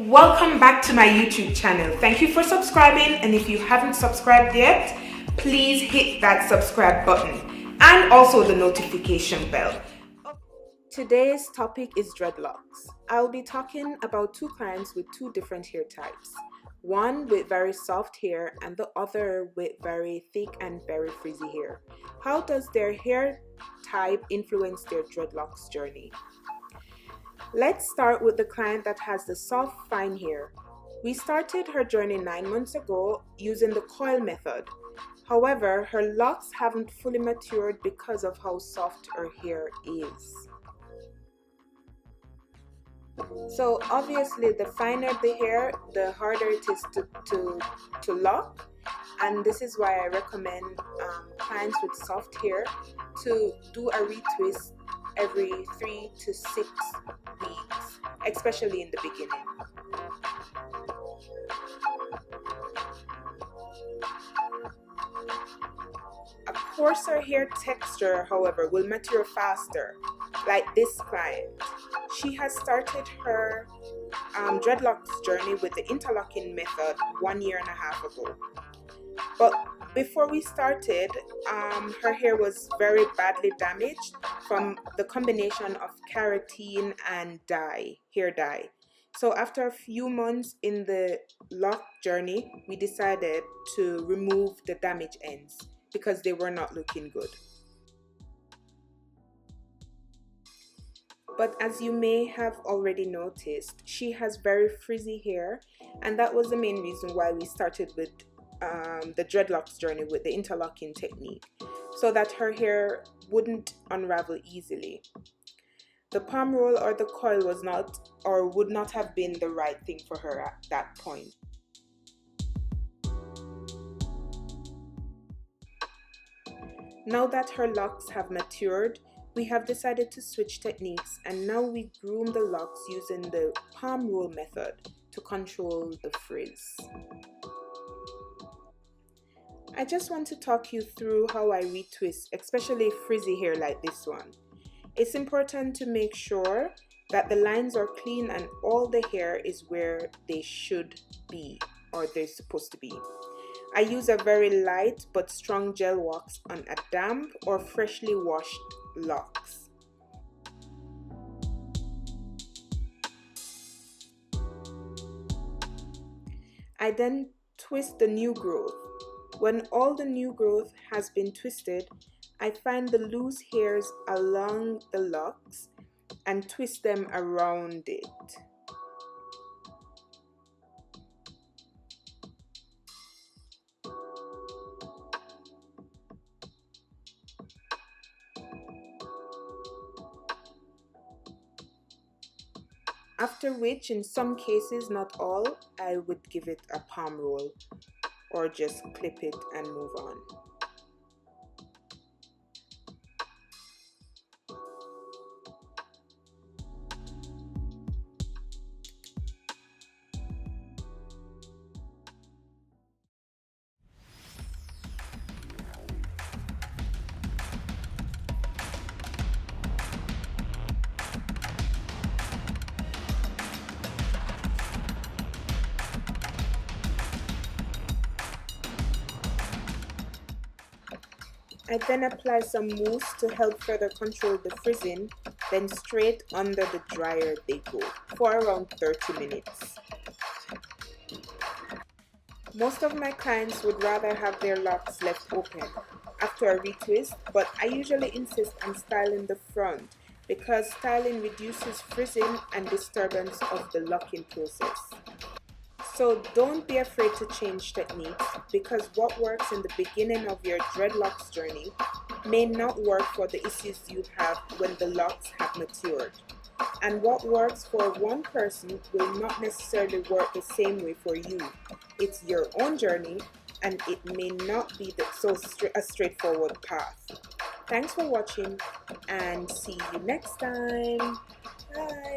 Welcome back to my YouTube channel. Thank you for subscribing, and if you haven't subscribed yet, please hit that subscribe button and also the notification bell. Today's topic is dreadlocks. I'll be talking about two clients with two different hair types. One with very soft hair and the other with very thick and very frizzy hair. How does their hair type influence their dreadlocks journey? Let's start with the client that has the soft, fine hair. We started her journey 9 months ago using the coil method. However, her locks haven't fully matured because of how soft her hair is. So obviously, the finer the hair, the harder it is to lock. And this is why I recommend clients with soft hair to do a retwist every 3 to 6 weeks, especially in the beginning. A coarser hair texture, however, will mature faster, like this client. She has started her dreadlocks journey with the interlocking method 1.5 years ago. But before we started, her hair was very badly damaged from the combination of keratin and hair dye. So after a few months in the lock journey, we decided to remove the damaged ends because they were not looking good. But as you may have already noticed, she has very frizzy hair, and that was the main reason why we started with the dreadlocks journey with the interlocking technique, so that her hair wouldn't unravel easily. The palm roll or the coil was not or would not have been the right thing for her at that point. Now that her locks have matured, we have decided to switch techniques, and now we groom the locks using the palm roll method to control the frizz. I just want to talk you through how I retwist, especially frizzy hair like this one. It's important to make sure that the lines are clean and all the hair is where they should be, or they're supposed to be. I use a very light but strong gel wax on a damp or freshly washed locks. I then twist the new growth. When all the new growth has been twisted, I find the loose hairs along the locks and twist them around it. After which, in some cases, not all, I would give it a palm roll or just clip it and move on. I then apply some mousse to help further control the frizzing, then straight under the dryer they go for around 30 minutes. Most of my clients would rather have their locks left open after a retwist, but I usually insist on styling the front because styling reduces frizzing and disturbance of the locking process. So don't be afraid to change techniques, because what works in the beginning of your dreadlocks journey may not work for the issues you have when the locks have matured. And what works for one person will not necessarily work the same way for you. It's your own journey, and it may not be a straightforward path. Thanks for watching, and see you next time. Bye.